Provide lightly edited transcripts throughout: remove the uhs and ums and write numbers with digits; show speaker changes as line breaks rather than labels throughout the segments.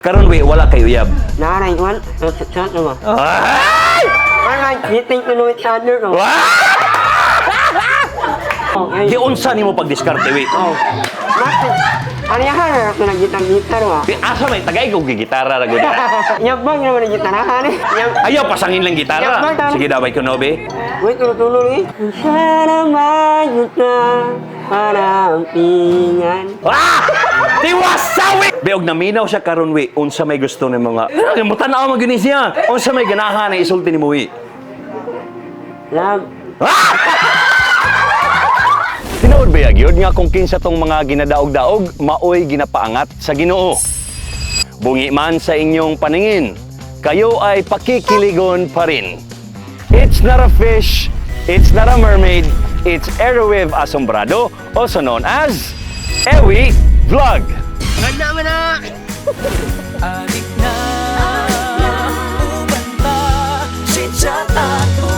Karon we wala kay uyab.
Nanay, man, chat mo.
Ay!
Nanay, you think you know each other, no? Oh, ay.
Giunsa nimo pagdiskarte we?
Oh. Bakit? Ano yan, harap na gitar-gitar, wa?
Asa may tagay kog gitara ra gud.
Yabang naman ang gitarahan, eh.
Ayaw pasangin lang gitara. Sige daw bay kuno be.
Wait, tulo-tulo, eh. Sana mayuta para pingan.
Ah! Tiwasawi! Beog naminaw siya karon we unsa may gusto ni mga. Mutan-aw magyud siya. Unsa may ganahan na isulti nimo we?
Love.
Tinuod ba yun nga kung kinsa tong mga ginadaog-daog, maoy ginapaangat sa Ginoo. Bungi man sa inyong paningin, kayo ay pakikiligon pa rin. It's not a fish, it's not a mermaid, it's Airwave Asombrado, also known as Ewi Vlog.
Ganda mo na!
Adik na ubanta si Chatato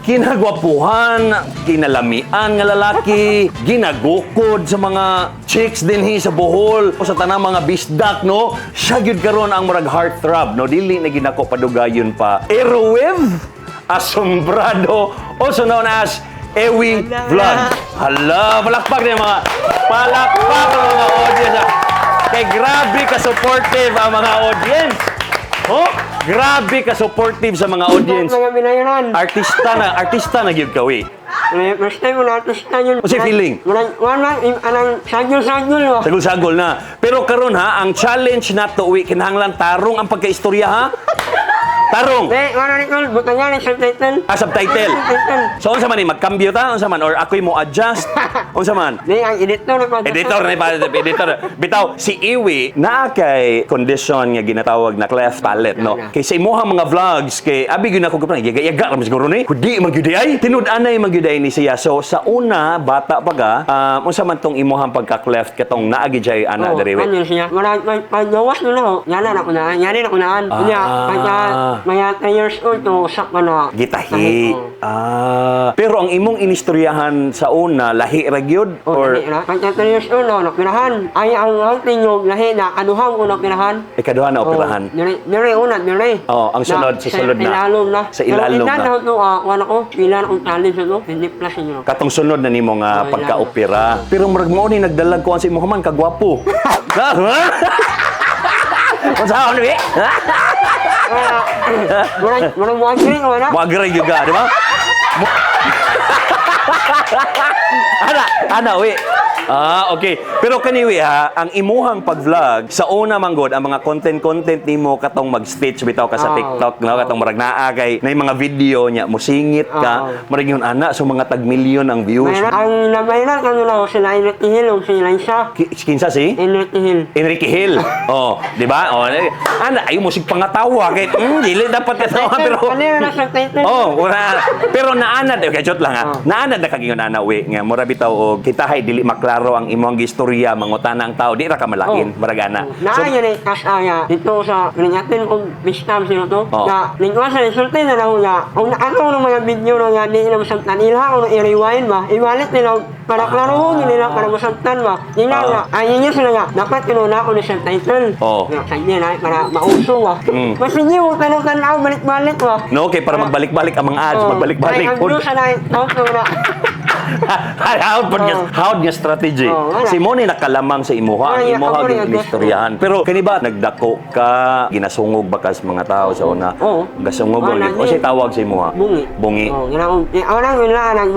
Kinagwapuhan, kinalamian nga lalaki, ginagukod sa mga chicks dinhi sa Bohol o sa tanang mga bisdak, no? Siya gyud karon ang murag heartthrob, no? Dili na ginako padugayon pa. Airwave Asombrado, also known as Ewi Vlog. Hala, palakpak na mga palakpak ang mga audience. Kay grabe ka-supportive ang mga audience. Oh, grabe ka-supportive sa mga audience.
Mga binayaran.
Artista na gyud ka we.
First time mo na artista yun.
Kasi feeling?
Anong sagol-sagol, wa?
Sagol-sagol na. Pero karon ha, ang challenge nato we kinahanglan tarong ang pagkaistorya ha. Tarong.
Be, wala rin kung butang nga ng subtitle.
Subtitle. So unsa man ni magkambyo ta unsa man or ako'y mo adjust unsa man?
Be, ang editor na pa.
Editor na editor. Bitaw si Iwi naa kay condition nga ginatawag na cleft palate no. Kay sa imong mga vlogs kay abi gyud ako gapon yaga-yaga ra siguro ni. Kudi magyud ay tinud-anay magyud ni siya. So sa una bata pa ga unsa man tong imong pagka-cleft katong naa gyud jay ana diri we.
Ano siya? Marag paggawas na ho. Yana na ko na. Yana na ko na. Kunya pagka mga 10 years old to sak na.
Gitahi. Pero ang imong inistoryahan sa una lahi ra gyud or
pagka 10 years old no, napirahan. Ay ang hunting yung lahi na kaduhang ko napirahan.
ikaduha na operahan.
Dire una, dire.
Oh, ang sunod sa sulod na.
Sa ilalom na.
Sa ilalom na.
Pero ito, wala ko, pila na kong challenge ito. Hindi plus yun.
Katong sunod na nimo nga pagka-opera. Pero murag mo ni nagdalag ko ang si imong man kagwapo. Unsa ano eh?
Murang mo agree ko na.
Wagray juga, di ba? Ana, we. Okay. Pero kaniwi ha, ang imuhang pag-vlog, sa una manggod, ang mga content nimo katong mag-stitch bitaw ka sa TikTok, no? Katong marag naa kay na mga video niya, musingit ka, marag yun ana, so mga tag-milyon ang views.
Ang nabayran kami na sila Enrique Hill o sila isa.
Kinsa si?
Enrique Hill.
Enrique Hill. Oh, di ba? Oh, ana, ay musig pangatawa kay dili dapat katawa pero
Kanina na sa title.
oh, wala. Pero naanad, okay, jot lang ha. Naanad na kagingon ana we nga mura bitaw og kitahay dili maklaro ang imong gistorya mangutana ang tao di ra ka malagin baragana.
Naayon ni kasaya dito sa ringatin kong bistam sino to.
Oh.
Na lingkwa sa resulta na raw nga. Kung nakato ng mga video na nga di nila masabtan nila kung i-rewind ba. Iwalit nila para klarohon nila para masabtan ba. Nila nga. Ayun niya sila nga. Dapat kinuna ko ni subtitle.
Oh.
Sa inyo na para mauso ba. Mas hindi mo tanong-tanaw balik-balik ba.
No, okay, para magbalik-balik ang mga ads, magbalik-balik.
Ay, ang blue sa night.
Howd nga strategy. Si mo ni nakalamang sa imuha, ang imuha ang istoryahan. Pero kani ba nagdako ka, ginasungog ba kas mga tao sa una?
Oo.
Gasungog o si tawag sa imuha?
Bungi.
Bungi.
Oh, ginaon. Orang nila nag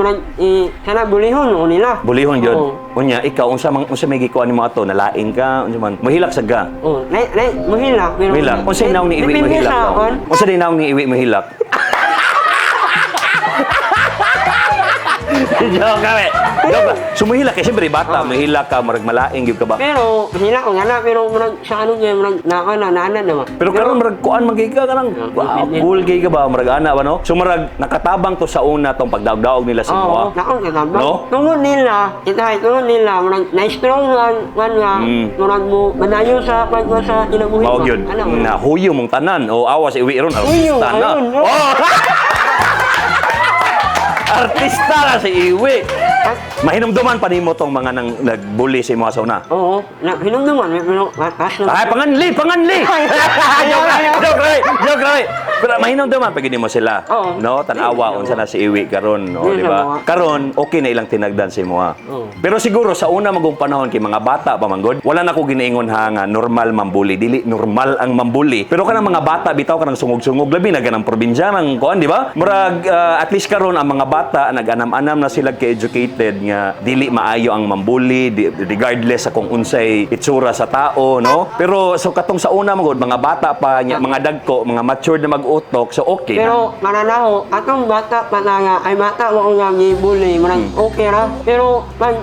sana bulihon o nila.
Bulihon gyud.
Oo.
Unya ikaw unsa may gikuan nimo ato nalaing ka unsa man mohilak sad ka.
Oh, muhilak.
Mohilak. Unsa inaw ni iwi mohilak? Unsa inaw ni iwi mohilak? Joke kami. Joke. Sumuhila kasi siyempre bata, mahila ka, marag malaing gyud ka ba?
Pero hila ko nga na, pero murag sa ano gyud murag naana naman.
Pero karon marag kuan man gyud ka kanang cool gyud ka ba marag ana ba no? So marag nakatabang to sa una tong pagdaog-daog nila sa
Oo,
mga.
nakon katabang.
No?
Tungod nila, tungod nila murag na-strong one nga murag mo manayo sa pagwa sa kinabuhi.
Mao gyud. Na huyo mong tanan o awas iwi ron
Huyo,
artista na.
ayun, no?
Oh! Artista na si Iwi. Mahinumduman pa nimo tong mga nang nagbuli sa imo sa una.
Oo, hinumduman, pero matas na.
Ay, panganli! Joke ray! Pero mahinumduman pag mo sila.
Oo.
No, tanawa unsa na si Iwi karon, no,
Yes,
di ba?
tanawa.
Karon okay na ilang tinagdan si imo ha.
Oo.
Pero siguro sa una magong panahon kay mga bata pa manggod, wala na ko ginaingon ha nga normal mambuli, dili normal ang mambuli. Pero kanang mga bata bitaw kanang sungog-sungog labi na ganang probinsya nang kuan, di ba? Murag at least karon ang mga bata nag-anam-anam na sila ka-educated nga dili maayo ang mambuli regardless sa kung unsay itsura sa tao, no? Pero so katong sa una magod mga bata pa nya, mga dagko, mga matured na mag-utok, so okay na.
Pero mananaho, atong bata pa na nga, ay bata mo nga gibuli, marang okay ra. Pero pag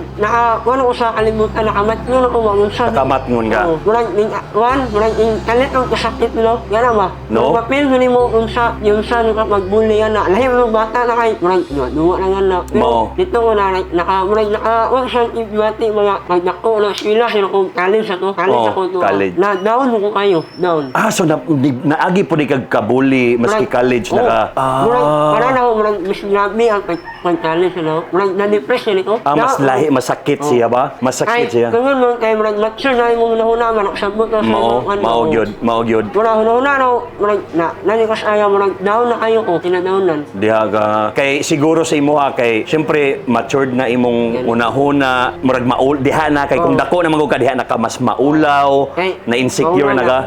wala ko sa kalimutan, nakamatngon ako mga unsa.
Nakamatngon ka.
Oo, marang kalit ang kasakit, no? Gana ba?
No?
Mapil ko nimo unsa, yung sa nung magbuli yan na. Lahi mo bata na kay, marang duwa na nga na. Pero
Mao.
dito ko na, wala siyang ibati mga pagdako na sila, sino kong college ako, college
Oo,
ako to.
college.
Na down ko kayo, down.
So naagi po ni kag kabuli maski college na ka.
Para na ako, mas grabe ang pag-college, ano? Na-depress yun ito.
Mas lahi, masakit siya ba? Masakit siya.
Kung mo, kaya marag mature na yung huna-huna, marag sabot na
Mao gyud.
Marag huna-huna, marag nanikas ayaw, marag down na kayo ko, tinadownan.
Diha ka. Kay siguro sa imo ha, kay syempre matured na imong una-huna, murag maul diha na kay kung dako na magug ka diha na ka mas maulaw, na insecure na ka.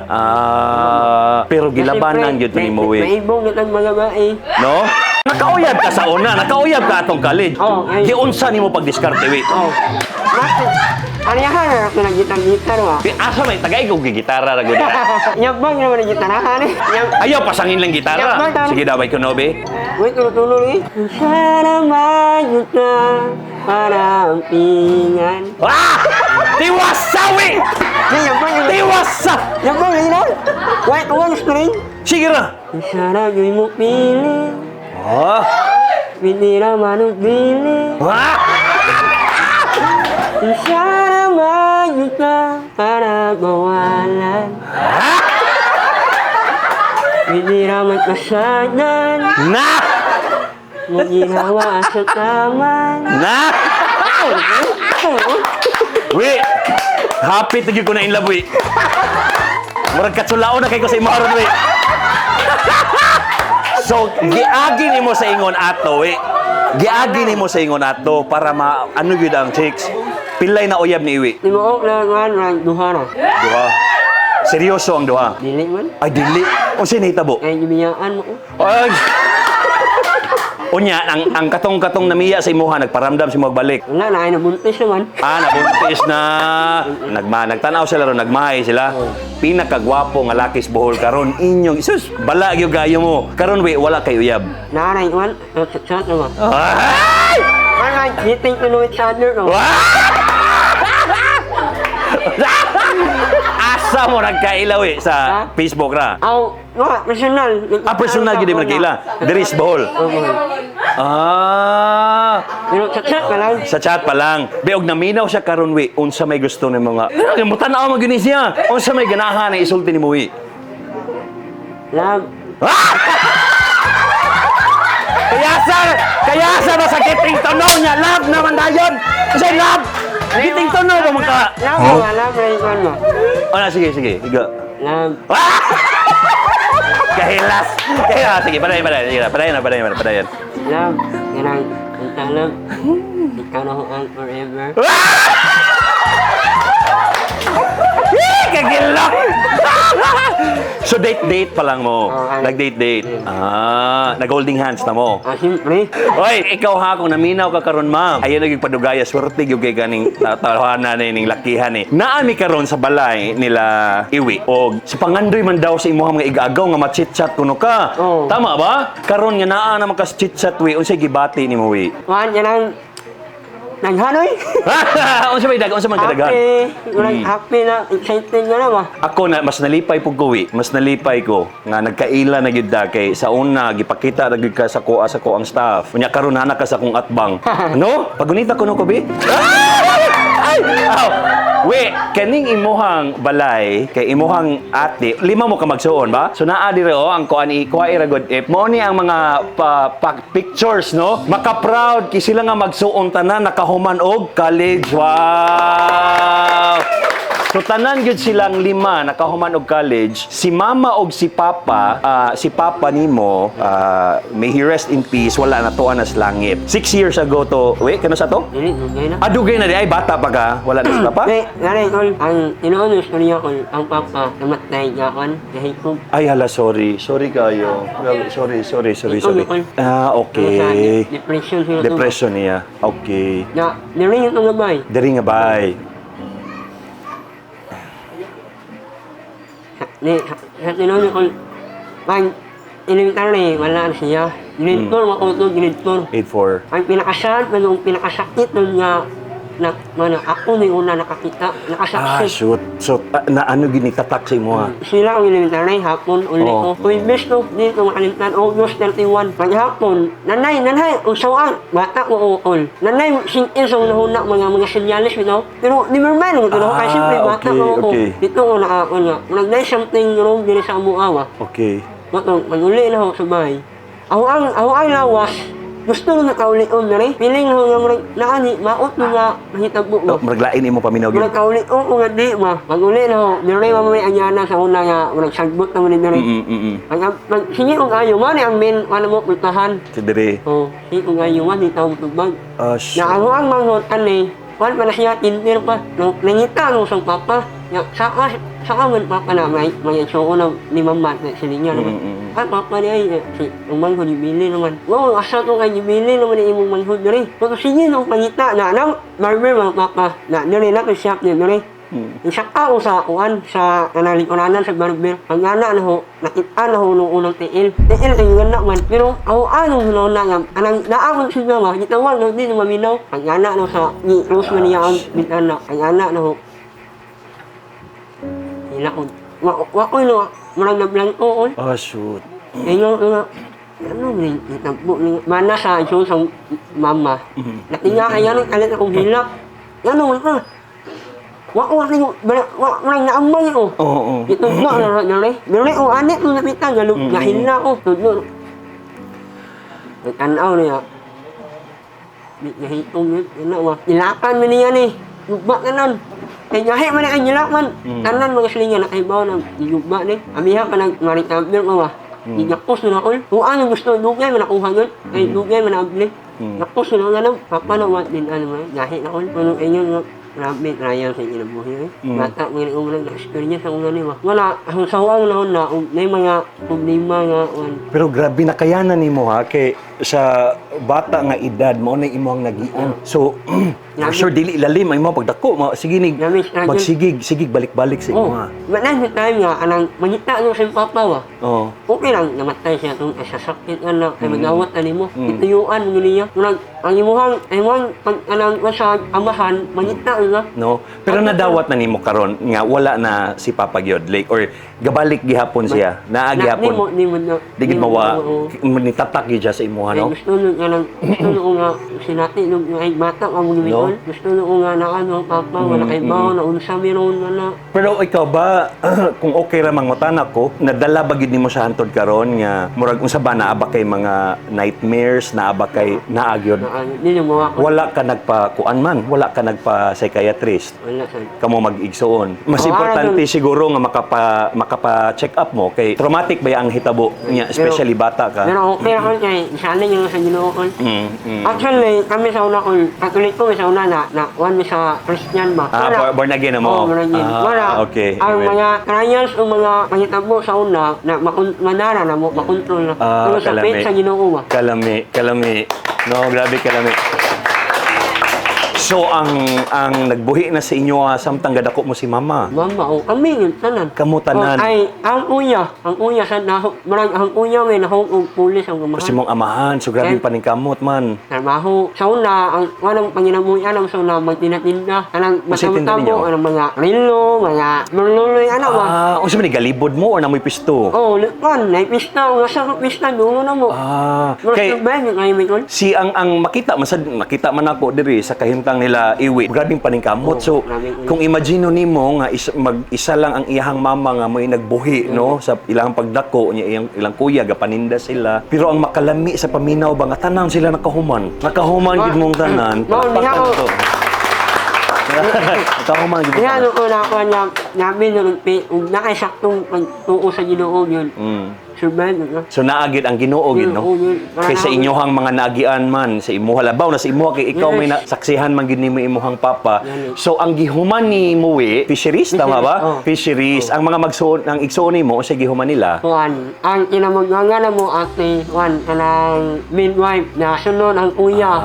Pero gilabanan gyud ni mo
May ibong natang mga bae.
no? Nakauyab ka sa una, nakauyab ka atong college. Giunsa nimo pagdiskarte wi?
Ano yan ha? Nag-gitar-gitar wa.
Asa may tagay kog gitara ra gud.
Yabang naman ang gitara ha ni.
Ayaw pasangin lang gitara. Sige daway ko nobe.
Wait, tulo-tulo ni. Sana mayuta para ang pingan.
Tiwasawi! Tiwasa!
Yabang yun na. Wait, one string.
Sige ra.
Sana gawin mo pili. Hindi naman ang pili. Sana mayuta para gawalan. Hindi naman kasagan.
Na!
Maginawa sa taman.
Na! Wi! Happy tigil ko na in love, wi. Murag katsulao na kay ko sa imaron, wi. So, giagi nimo sa ingon ato, wi. Giagi nimo sa ingon ato para ano gyud ang chicks. Pilay na uyab ni Iwi.
Timuok na nga, duha na.
Duha. Seryoso ang duha.
Dili man.
Ay, dili. O sinitabo.
Kaya gibiyaan mo ko.
Ay! Unya, ang katong-katong namiya sa imuha, nagparamdam si magbalik.
Wala na, ay nabuntis naman.
Nabuntis na. Nagtanaw sila ron, nagmahay sila. Pinakagwapo nga lakis Bohol karon inyong, isus, bala gyud gayo mo. Karon wi, wala kay uyab.
Nanay, man, chat naman.
Ay!
Ay, getting to know each other, no?
Asa mo nagkailaw sa Facebook ra?
Aw, nga, personal.
Personal gid magkaila. Diri sa Bohol.
Pero chat ka lang.
Sa chat pa lang. Beog naminaw siya karon wi, unsa may gusto ni mga. Mutanaw mo gyud siya. Unsa may ganahan na isulti ni mo wi?
Love.
Kaya sa masakiting tono niya, love naman dayon. Kasi love. Kiting tono ba magka?
Love, love, rin ko mo.
Sige. Iga.
Love.
Kahilas. Sige, padayon.
Love, ganang, ang love. Ikaw na ang forever.
Kagilak! So date pa lang mo. Nag-date. Nag-holding hands na mo.
Siyempre.
Oy, ikaw ha, kung naminaw ka karon ma'am, ayan naging padugaya, swerte yung kay ganing tatawanan na ning lakihan eh. Naami karon sa balay nila Iwi. O, si Pangandoy man daw sa imuha mga igagaw nga machit-chat kuno ka. Tama ba? Karon nga naa naman ka chit-chat wi, unsay gibati ni mo wi?
Wan, yan ang naghanoy.
Unsa may unsa man kadagan?
Happy na, excited na naman.
Ako na mas nalipay pug ko wi, mas nalipay ko nga nagkaila na gyud kay sa una gipakita ra gyud ka sa ko ang staff. Unya karon hana ka sa akong atbang. No? Pagunita ko no ko bi. Ay! Aw. Wi, Kaning imuhang balay kay imuhang ate, lima mo ka magsuon ba? So naa dire ang kuan kuha iragod if mo ni ang mga pictures no. Maka-proud ki sila nga magsuon tanan nakahuman og college. Wow! So tanan gyud silang lima nakahuman og college. Si mama og si papa nimo, may he rest in peace, wala na tuwa na sa langit. 6 years ago to, wait, kano sa to?
Dili, dugay na.
Dugay na di ay bata pa ka, wala na si papa?
Nanay ko, ang tinuon ng istorya ko, ang papa, namatay niya ako, dahil ko,
Ay hala, sorry. Sorry kayo. Sorry. Okay.
depression siya.
Depression niya. Okay.
Na, nirin yung gabay.
Dari nga bay.
Sa tinuon ko, pag elementary, wala na siya. Ginidtor, makutog, ginidtor.
8-4.
Ang pinakasakit nun nga, ako na yung una nakakita, nakasakit.
Shoot. So, na ano ginitatak sa imo ha?
Sila ang elementary, hapon, uli ko. Kung besto, dito makalimtan, August 31. Paghapon, nanay, usawan, bata ko uol. Nanay, singin sa unahuna, mga sinyalis, bitaw. Pero, di merman, ito na kasi simple, bata ko ako.
okay.
Dito ko nakaakon nga. Nag-day something wrong din sa amuawa.
Okay.
Matong, pag-uli na ako sa bahay. Ako ang lawas, gusto nung nakaulion na rin. Piling ako nga marag naani, maot nung nga mahitabo mo.
Maraglain imo paminaw gyud.
Marag kaulion ko nga di ma. Pag-uli na ako, niray mamamay anyana sa una nga, marag sagbot na muli na rin. Pag singi kong ayo, mani ang min, wala mo pultahan.
Si dire.
Oo, singi kong ayo, mani tawag tubag.
Shoot.
Na ako ang manghotan eh, wala pa na siya, tintir pa. Nangita nung sang papa. Saka man papa na may suo na ni mama na sila niya naman. Ay papa niya ay si umang ko dibili naman. Wow, asa ko kay dibili naman ni imong manghod diri. Pero sige nung pangita na nang barber mga papa na diri na to shop ni diri. Isaka ko sa kuan sa kanalikonanan sa barber. Ang ana na ho, nakita na ho nung unang tiil. Tiil ay ganda man. Pero anong na nga anang naamon siya ma, gitawag no din maminaw. Ang ana no sa ni Rose man niya ang bitana. Ang ana no ho. Ilakon. Wakoy no, marang nablang ko.
Shoot.
Ngayon, ano rin, itampo ni mana sa iso sa mama. Natinga kaya nung alit akong hilak. Ano ka? Marang naambay ko.
Oo.
Ito na, nari, anik nung napitan, nahila ko. Tudlo. Nagtanaw niya. Nahitong yun, ilakan mo niya ni. Lugba ka nun. Kaya gahe man ang nilakman. Tanan mga silingan na kaibaw ng lugba ni. Amiha pa ng maritabler ko ba. Gigapos na ako. Kung ano gusto, dugay man akong hagon. Ay dugay man abli. Gapos na ako lang. Papanawa din ano man. Gahe na ako. Ano ayun grabe, trial sa inabuhi. Bata, mga umulang na-experience sa ungan niya. Wala, ang sawang na na, may mga problema nga.
Pero grabe nakayanan nimo ha kay sa bata nga edad mo na imo ang nagian. So for sure dili ilalim ang imo pagdako. Sige nig magsigig balik-balik sa imo ha.
Wala sa time nga, anang magita no sa papa wa.
Oo.
Okay lang, namatay siya itong sasakit na kay magawat na mo. Ituyuan mo niya. Ang imuhang pag anang sa amahan, magita nga.
No. Pero nadawat na nimo karon nga wala na si Papa gyud like or gabalik gihapon siya. Naa gihapon. Di gid mawa nitatak gyud siya sa imo no.
Gusto nung nga sinati nung ay bata ka mo ni Gusto nung nga na ano papa wala kay bawo na unsa meron na.
Pero ikaw ba kung okay ra mang matanak ko, nadala ba gyud nimo sa hantod karon nga murag unsa ba naa ba kay mga nightmares, naa ba kay naa gyud?
Dili mo ako.
Wala ka nagpa-kuan man, wala ka nagpa-psychiatrist.
Wala sa.
Kamo mag-igsoon. Mas importante siguro nga makapa-check up mo kay traumatic ba ang hitabo niya, especially bata ka.
Pero okay ako kay sana yung sa Ginoo ko. Actually, kami sa una ko, Katoliko sa una na one sa Christian ba.
Born again mo.
Born again. Wala.
Okay.
Ang mga trials o mga panghitabo sa una na manara na makontrol na. Pero sa faith sa Ginoo ba.
Kalami. No, grabe kalami. So ang nagbuhi na sa inyo samtang gadako mo si mama.
Mama, kami yun, tanan.
Kamo tanan.
Ay, ang uya sa marang ang uya may nahong og pulis ang gamahan.
Kasi mong amahan, so grabe paningkamot man.
Trabaho. Sa una, ang walang panginamuyan ang sa una, magtinatinda. Anang
Tinda ninyo?
matamo, anang mga rilo, mga merluloy, ano ba?
Unsa man ni galibod mo or namoy pisto?
Oh, lupan, may pista, o nasa pista, dulo na mo.
Kay
Mas ba, yung ngayon may kon?
si ang makita man ako diri sa kahimtang lang nila iwi. Grabing paningkamot. So,
grabing-
kung imagine nimo nga mag-isa lang ang iyahang mama nga mo'y nagbuhi, no? Sa ilang pagdako niya, ilang kuya, gapaninda sila. Pero ang makalami sa paminaw ba, nga tanan sila nakahuman. Nakahuman gid mong tanan. Palakpakan to. Nakahuman gid mong
Kaya
tanan.
ko na ako namin nung nakasaktong pagtuo sa Ginoo yun. Survive na.
So naagid ang Ginoo gid, no? Kaysa inyohang mga naagian man sa imuha labaw na sa imuha kay ikaw may nasaksihan man gid nimo imuhang papa. So ang gihuman ni Muwi, fisheries tama ba?
Oh.
Fisheries. Ang mga magsuon ang igsuon nimo sa gihuman nila.
Juan, ang kinamaganga na mo ate, Juan, kanang midwife na sunod ang kuya.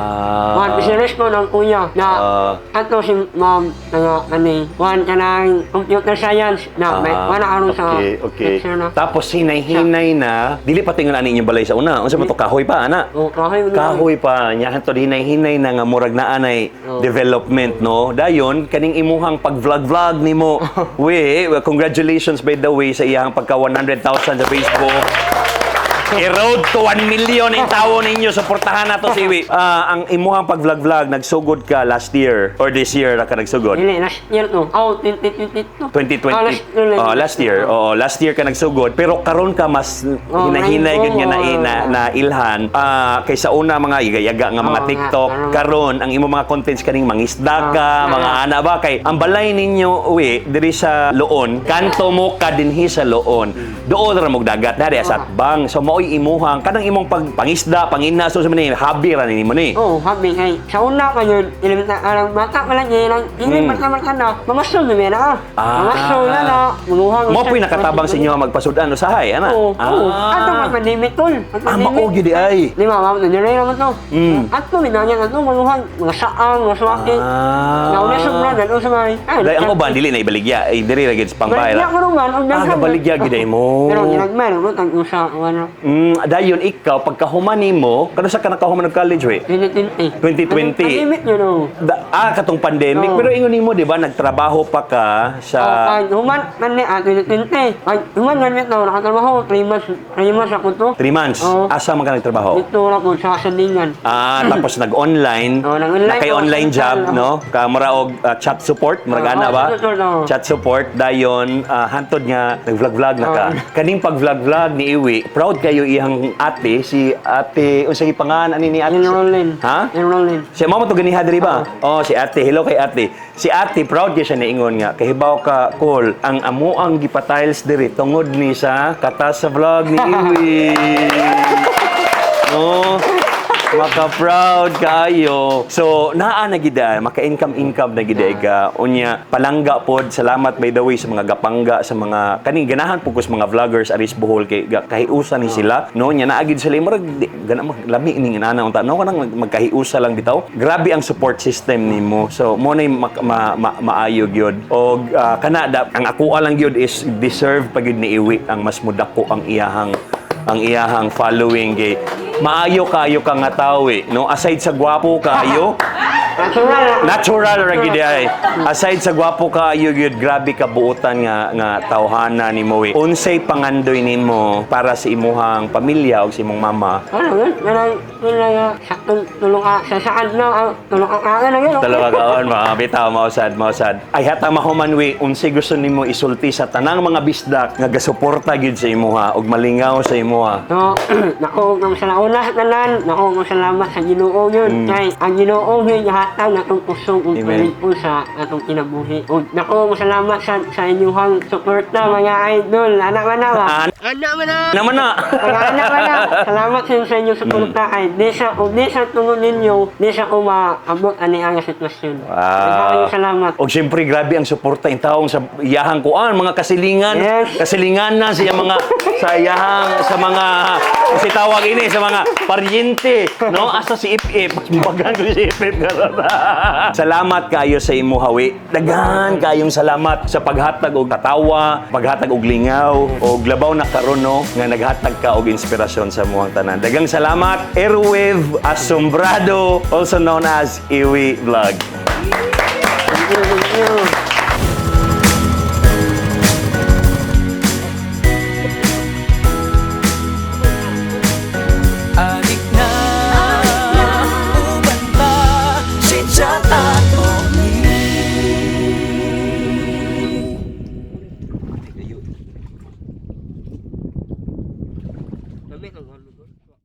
Juan, pisiris ko ng kuya na ato si mom na Juan, kanang computer science na may wala aron sa
Okay.
lecture na.
Tapos hinay-hinay na dili pa tingon ani inyong balay sa una. Unsa man to kahoy pa ana?
Oh, kahoy mo na.
Kahoy pa nya hantud hinay-hinay na nga murag naa nay development, no. Dayon kaning imuhang pag-vlog nimo. We, congratulations by the way sa iyang pagka 100,000 sa Facebook. I-road to 1 million ang tao ninyo. Suportahan na to si Iwi. Ang imuhang pag-vlog, nagsugod ka last year or this year na ka nagsugod?
Dili, last year to. Oh, 2022.
2020. Last year. Oo, last year ka nagsugod. Pero karon ka mas hinahinay gud nga na ilhan kaysa una mga yaga nga mga TikTok. Karon ang imo mga contents kaning mangisda ka, mga ana ba kay ang balay ninyo uwi diri sa Loon, kanto mo ka dinhi sa Loon. Doon ra mo dagat dari sa Atbang. So mao'y imuhang kanang imong pangisda, pangina so sa man hobby ra nimo ni.
Oh, habi kay sa una pa yun, ilang bata pa lang yun, hindi man na, mamasol na mera. Mamasol na, manuhang.
Mo po'y nakatabang sa inyo nga magpasudan usahay, ana?
Oo, ato magpandimit tol.
Mao gyud di ay.
Di ba, ma'am, nandiyan naman to. Ato, minanyan ato, manuhang, mga saang, mga swaki. Nauna sobra, dalo sa may.
Dahil ang uban, dili na ibaligya. Ay, diri ra gyud sa Pampay.
Baligya ko naman, ang daghan.
Baligya gyud ay mo.
Pero ginagmay, mo, tag-usa, ano.
Dayon ikaw, pagkahuman nimo, kano sa ka nakahuman ng college, we?
2020.
2020.
Pandemic yun, oh.
Katong pandemic.
Oo.
Pero ingon nimo, di ba, nagtrabaho pa ka sa...
Human, man ni, 2020. Human, man ni, nakatrabaho, 3 months ako to.
3 months.
Oo.
Asa man ka nagtrabaho?
Dito ako sa Sandingan.
Tapos nag-online.
Nag-online
Nakay
ko,
online job,
central,
no? Kamara og chat support, maragana ba? Chat support dayon hantod nga nag-vlog na ka. Kaning pag-vlog ni Iwi, proud kayo iyang ate si ate unsa gi pangalan ani ni ate?
Enrollin.
Ha?
Enrollin.
Si mama to ganiha diri ba? Oh, si ate. Hello kay ate. Si ate proud gyud siya niingon nga kahibaw ka call ang amuang gipatiles diri tungod ni sa kata sa vlog ni Iwi. No. Maka-proud kayo. So, naa na gida, maka-income na gida ka. Unya, palangga pod. Salamat by the way sa mga gapangga, sa mga kaning ganahan po ko sa mga vloggers aris Bohol kay kahiusa ni sila. No, nya naagid sila murag gana lami ning inana unta. No kanang magkahiusa lang bitaw. Grabe ang support system nimo. So, mo nay maayo gyud. Og kana ang ako lang gyud is deserve pagid ni Iwi ang mas mudako ang iyahang following kay maayo kayo ka nga tao no aside sa gwapo kayo natural ra gid ay aside sa gwapo kayo gyud grabe ka buotan nga tawhana nimo unsay pangandoy nimo para sa imuhang pamilya ug sa imong mama
Saktong tulong sa saan na tulong na yun.
dalawa kaon bitaw mausad ay hata mahuman unsay gusto nimo isulti sa tanang mga bisdak nga gasuporta gyud sa imuha ug malingaw sa imuha.
So, nako ng salauna tanan, nako ng salamat sa Ginoo yun. Kay ang Ginoo yun hatag na itong pusong ug po sa atong kinabuhi. Ug nako ng salamat sa inyong suporta mga idol. Anak man na ba? Anak man na.
Naman na.
Anak man na. Salamat sa inyong suporta kay di sa tungod ninyo, di sa ko maabot ani ang sitwasyon. Maraming salamat.
Og siyempre grabe ang suporta in taong sa iyahang kuan mga kasilingan.
Yes.
Kasilingan na siya mga sa iyahang sa mga kasi tawag ini sa mga paryente, no? Asa si Ip-Ip. Bagan ko si Ip-Ip karon. Salamat kayo sa imo hawi. Daghan kayong salamat sa paghatag og katawa, paghatag og lingaw og labaw na karon no nga naghatag ka og inspirasyon sa muang tanan. Daghang salamat Airwave Asombrado, also known as Iwi Vlog.
Thank you.